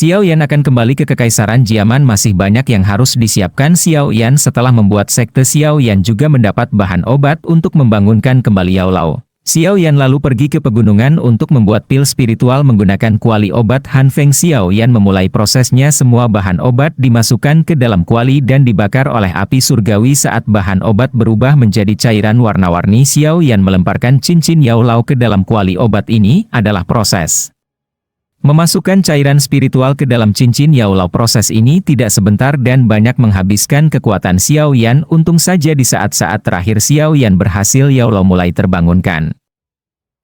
Xiao Yan akan kembali ke Kekaisaran Jiaman. Masih banyak yang harus disiapkan Xiao Yan setelah membuat sekte. Xiao Yan juga mendapat bahan obat untuk membangunkan kembali Yao Lao. Xiao Yan lalu pergi ke pegunungan untuk membuat pil spiritual menggunakan kuali obat Han Feng. Xiao Yan memulai prosesnya. Semua bahan obat dimasukkan ke dalam kuali dan dibakar oleh api surgawi. Saat bahan obat berubah menjadi cairan warna-warni, Xiao Yan melemparkan cincin Yao Lao ke dalam kuali obat. Ini adalah proses memasukkan cairan spiritual ke dalam cincin Yao Lao. Proses ini tidak sebentar dan banyak menghabiskan kekuatan Xiao Yan. Untung saja di saat-saat terakhir Xiao Yan berhasil, Yao Lao mulai terbangunkan.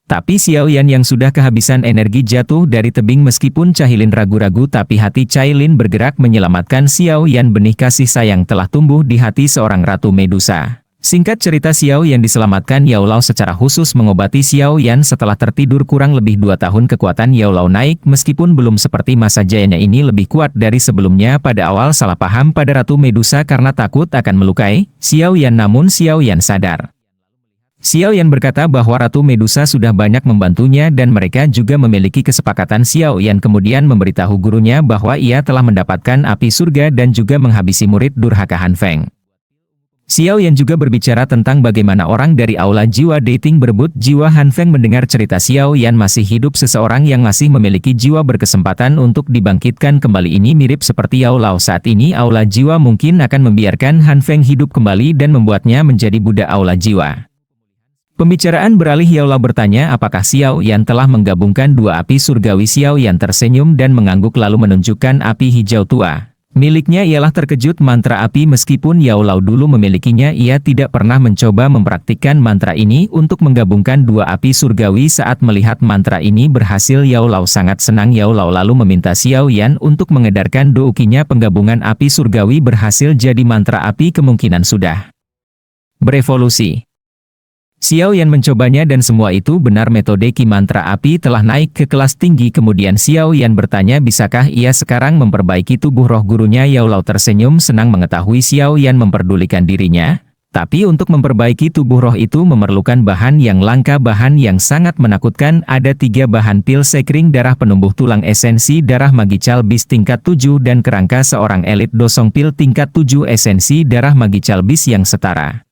Tapi Xiao Yan yang sudah kehabisan energi jatuh dari tebing. Meskipun Cailin ragu-ragu, tapi hati Cailin bergerak menyelamatkan Xiao Yan. Benih kasih sayang telah tumbuh di hati seorang Ratu Medusa. Singkat cerita, Xiao Yan diselamatkan Yao Lao secara khusus mengobati Xiao Yan. Setelah tertidur kurang lebih 2 tahun, kekuatan Yao Lao naik. Meskipun belum seperti masa jayanya, ini lebih kuat dari sebelumnya. Pada awal salah paham pada Ratu Medusa karena takut akan melukai Xiao Yan, namun Xiao Yan sadar. Xiao Yan berkata bahwa Ratu Medusa sudah banyak membantunya dan mereka juga memiliki kesepakatan. Xiao Yan kemudian memberitahu gurunya bahwa ia telah mendapatkan api surga dan juga menghabisi murid durhaka Han Feng. Xiao Yan juga berbicara tentang bagaimana orang dari aula jiwa dating berebut jiwa Han Feng. Mendengar cerita Xiao Yan masih hidup, seseorang yang masih memiliki jiwa berkesempatan untuk dibangkitkan kembali. Ini mirip seperti Yao Lao. Saat ini aula jiwa mungkin akan membiarkan Han Feng hidup kembali dan membuatnya menjadi budak aula jiwa. Pembicaraan beralih, Yao Lao bertanya apakah Xiao Yan telah menggabungkan 2 api surgawi. Xiao Yan tersenyum dan mengangguk lalu menunjukkan api hijau tua. Miliknya ialah terkejut mantra api. Meskipun Yao Lao dulu memilikinya, ia tidak pernah mencoba mempraktikkan mantra ini untuk menggabungkan 2 api surgawi. Saat melihat mantra ini berhasil, Yao Lao sangat senang. Yao Lao lalu meminta Xiao Yan untuk mengedarkan doukinya. Penggabungan api surgawi berhasil, jadi mantra api kemungkinan sudah berevolusi. Xiao Yan mencobanya dan semua itu benar. Metode Ki mantra api telah naik ke kelas tinggi. Kemudian Xiao Yan bertanya bisakah ia sekarang memperbaiki tubuh roh gurunya. Yao Lao tersenyum senang mengetahui Xiao Yan memperdulikan dirinya. Tapi untuk memperbaiki tubuh roh itu memerlukan bahan yang langka, bahan yang sangat menakutkan. Ada 3 bahan: pil sekring darah penumbuh tulang, esensi darah magical bis tingkat 7, dan kerangka seorang elit dosong. Pil tingkat 7 esensi darah magical bis yang setara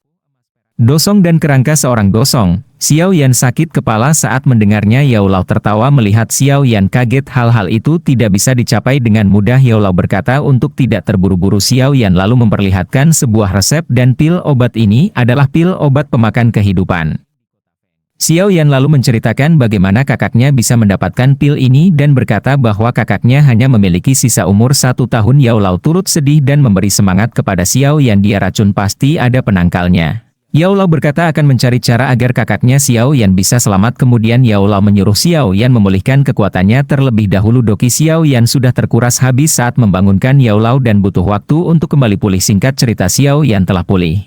dosong dan kerangka seorang dosong. Xiao Yan sakit kepala saat mendengarnya. Yao Lao tertawa melihat Xiao Yan kaget. Hal-hal itu tidak bisa dicapai dengan mudah. Yao Lao berkata untuk tidak terburu-buru. Xiao Yan lalu memperlihatkan sebuah resep dan pil obat ini adalah pil obat pemakan kehidupan. Xiao Yan lalu menceritakan bagaimana kakaknya bisa mendapatkan pil ini dan berkata bahwa kakaknya hanya memiliki sisa umur 1 tahun. Yao Lao turut sedih dan memberi semangat kepada Xiao Yan. Dia racun pasti ada penangkalnya. Yao Lao berkata akan mencari cara agar kakaknya Xiao Yan bisa selamat. Kemudian Yao Lao menyuruh Xiao Yan memulihkan kekuatannya terlebih dahulu. Doki Xiao Yan sudah terkuras habis saat membangunkan Yao Lao dan butuh waktu untuk kembali pulih. Singkat cerita, Xiao Yan telah pulih.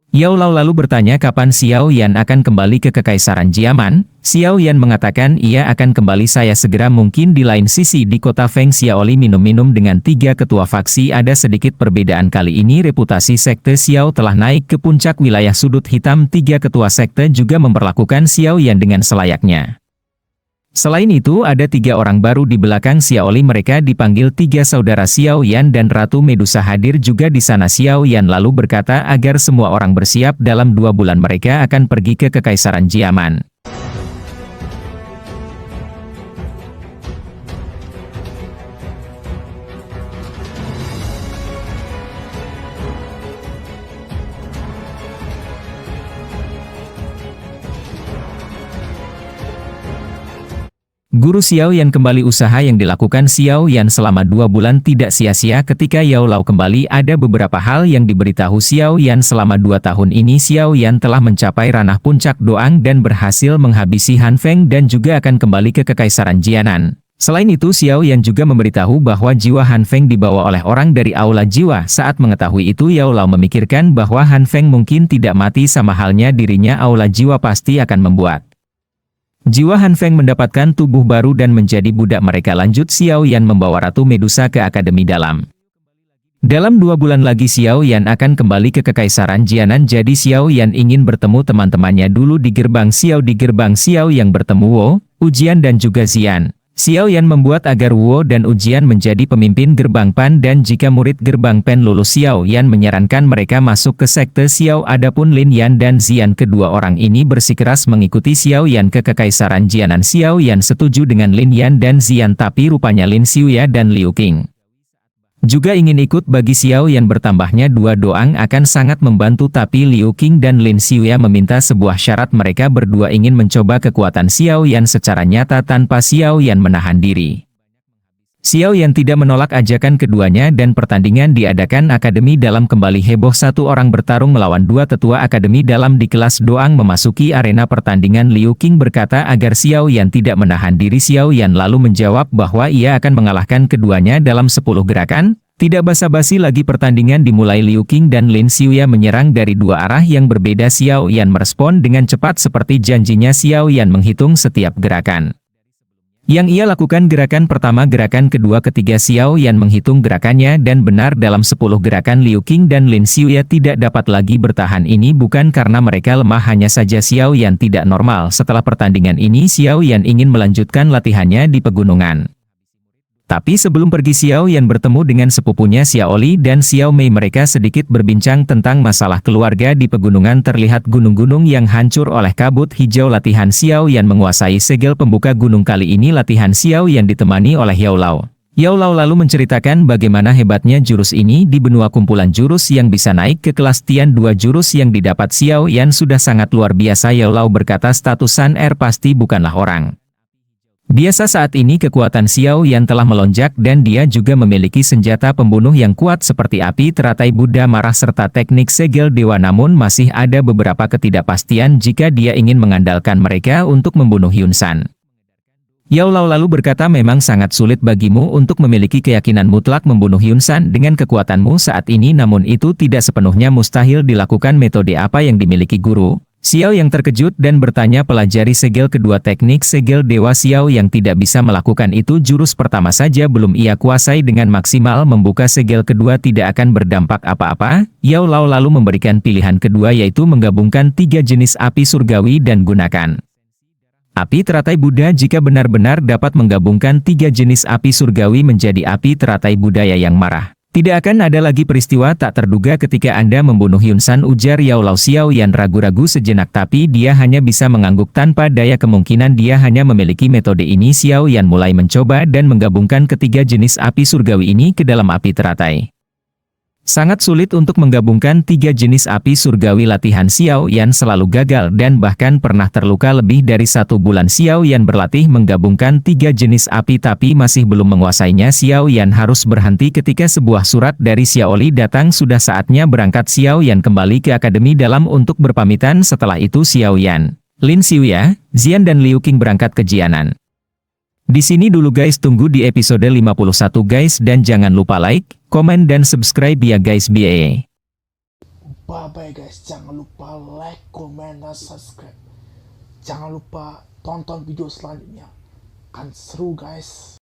Yao Lao lalu bertanya kapan Xiao Yan akan kembali ke Kekaisaran Jiaman. Xiao Yan mengatakan ia akan kembali saya segera mungkin. Di lain sisi di kota Feng Xiaoli minum-minum dengan 3 ketua faksi ada sedikit perbedaan. Kali ini reputasi sekte Xiao telah naik ke puncak wilayah sudut hitam. 3 ketua sekte juga memperlakukan Xiao Yan dengan selayaknya. Selain itu ada 3 orang baru di belakang Xiaoli. Mereka dipanggil 3 saudara Xiao Yan dan Ratu Medusa hadir juga di sana. Xiao Yan lalu berkata agar semua orang bersiap. Dalam 2 bulan mereka akan pergi ke Kekaisaran Jiaman. Guru Xiao Yan kembali. Usaha yang dilakukan Xiao Yan selama 2 bulan tidak sia-sia. Ketika Yao Lao kembali, ada beberapa hal yang diberitahu Xiao Yan. Selama 2 tahun ini Xiao Yan telah mencapai ranah puncak doang dan berhasil menghabisi Han Feng dan juga akan kembali ke Kekaisaran Jianan. Selain itu Xiao Yan juga memberitahu bahwa jiwa Han Feng dibawa oleh orang dari aula jiwa. Saat mengetahui itu Yao Lao memikirkan bahwa Han Feng mungkin tidak mati, sama halnya dirinya. Aula jiwa pasti akan membuat jiwa Han Feng mendapatkan tubuh baru dan menjadi budak mereka. Lanjut, Xiao Yan membawa Ratu Medusa ke Akademi Dalam. Dalam 2 bulan lagi Xiao Yan akan kembali ke Kekaisaran Jianan. Jadi Xiao Yan ingin bertemu teman-temannya dulu di gerbang Xiao. Di gerbang Xiao yang bertemu Wo, Ujian dan juga Xian. Xiao Yan membuat agar Wu dan Ujian menjadi pemimpin gerbang Pan dan jika murid gerbang Pan lulus Xiao Yan menyarankan mereka masuk ke sekte Xiao adapun Lin Yan dan Xian kedua orang ini bersikeras mengikuti Xiao Yan ke Kekaisaran Jianan. Xiao Yan setuju dengan Lin Yan dan Xian tapi rupanya Lin Xiuya dan Liu Qing juga ingin ikut. Bagi Xiao Yan bertambahnya dua doang akan sangat membantu tapi Liu Qing dan Lin Xiuya meminta sebuah syarat mereka berdua ingin mencoba kekuatan Xiao Yan secara nyata tanpa Xiao Yan menahan diri. Xiao Yan tidak menolak ajakan keduanya dan pertandingan diadakan akademi dalam kembali heboh satu orang bertarung melawan dua tetua akademi dalam di kelas doang memasuki arena pertandingan. Liu Qing berkata agar Xiao Yan tidak menahan diri. Xiao Yan lalu menjawab bahwa ia akan mengalahkan keduanya dalam 10 gerakan. Tidak basa-basi lagi pertandingan dimulai. Liu Qing dan Lin Xiuya menyerang dari dua arah yang berbeda. Xiao Yan merespon dengan cepat seperti janjinya. Xiao Yan menghitung setiap gerakan yang ia lakukan, gerakan pertama, gerakan kedua, ketiga. Xiao Yan menghitung gerakannya dan benar dalam 10 gerakan Liu Qing dan Lin Xiuya tidak dapat lagi bertahan. Ini bukan karena mereka lemah, hanya saja Xiao Yan tidak normal. Setelah pertandingan ini Xiao Yan ingin melanjutkan latihannya di pegunungan. Tapi sebelum pergi Xiao Yan bertemu dengan sepupunya Xiao Li dan Xiao Mei. Mereka sedikit berbincang tentang masalah keluarga di pegunungan. Terlihat gunung-gunung yang hancur oleh kabut hijau. Latihan Xiao Yan menguasai segel pembuka gunung. Kali ini latihan Xiao Yan ditemani oleh Yao Lao. Yao Lao lalu menceritakan bagaimana hebatnya jurus ini di benua kumpulan jurus yang bisa naik ke kelas Tian. 2 jurus yang didapat Xiao Yan sudah sangat luar biasa. Yao Lao berkata status Sun Air pasti bukanlah orang biasa. Saat ini kekuatan Xiao Yan telah melonjak dan dia juga memiliki senjata pembunuh yang kuat seperti api teratai Buddha marah serta teknik segel dewa, namun masih ada beberapa ketidakpastian jika dia ingin mengandalkan mereka untuk membunuh Yun San. Yao Lao lalu berkata memang sangat sulit bagimu untuk memiliki keyakinan mutlak membunuh Yun San dengan kekuatanmu saat ini, namun itu tidak sepenuhnya mustahil dilakukan. Metode apa yang dimiliki guru? Xiao yang terkejut dan bertanya pelajari segel kedua, teknik segel dewa. Xiao yang tidak bisa melakukan itu, jurus pertama saja belum ia kuasai dengan maksimal, membuka segel kedua tidak akan berdampak apa-apa. Yao Lao lalu memberikan pilihan kedua yaitu menggabungkan 3 jenis api surgawi dan gunakan api teratai Buddha. Jika benar-benar dapat menggabungkan 3 jenis api surgawi menjadi api teratai budaya yang marah, tidak akan ada lagi peristiwa tak terduga ketika Anda membunuh Yun San, ujar Yao Lao. Xiao Yan ragu-ragu sejenak tapi dia hanya bisa mengangguk tanpa daya. Kemungkinan dia hanya memiliki metode ini. Xiao Yan mulai mencoba dan menggabungkan ketiga jenis api surgawi ini ke dalam api teratai. Sangat sulit untuk menggabungkan 3 jenis api surgawi. Latihan Xiao Yan selalu gagal dan bahkan pernah terluka lebih dari 1 bulan. Xiao Yan berlatih menggabungkan 3 jenis api tapi masih belum menguasainya. Xiao Yan harus berhenti ketika sebuah surat dari Xiao Li datang. Sudah saatnya berangkat. Xiao Yan kembali ke akademi dalam untuk berpamitan. Setelah itu Xiao Yan, Lin Xiuya, Xian dan Liu Qing berangkat ke Jianan. Di sini dulu guys, tunggu di episode 51 guys, dan jangan lupa like, komen dan subscribe ya guys. Bye bye guys, jangan lupa like, komen dan subscribe. Jangan lupa tonton video selanjutnya, kan seru guys.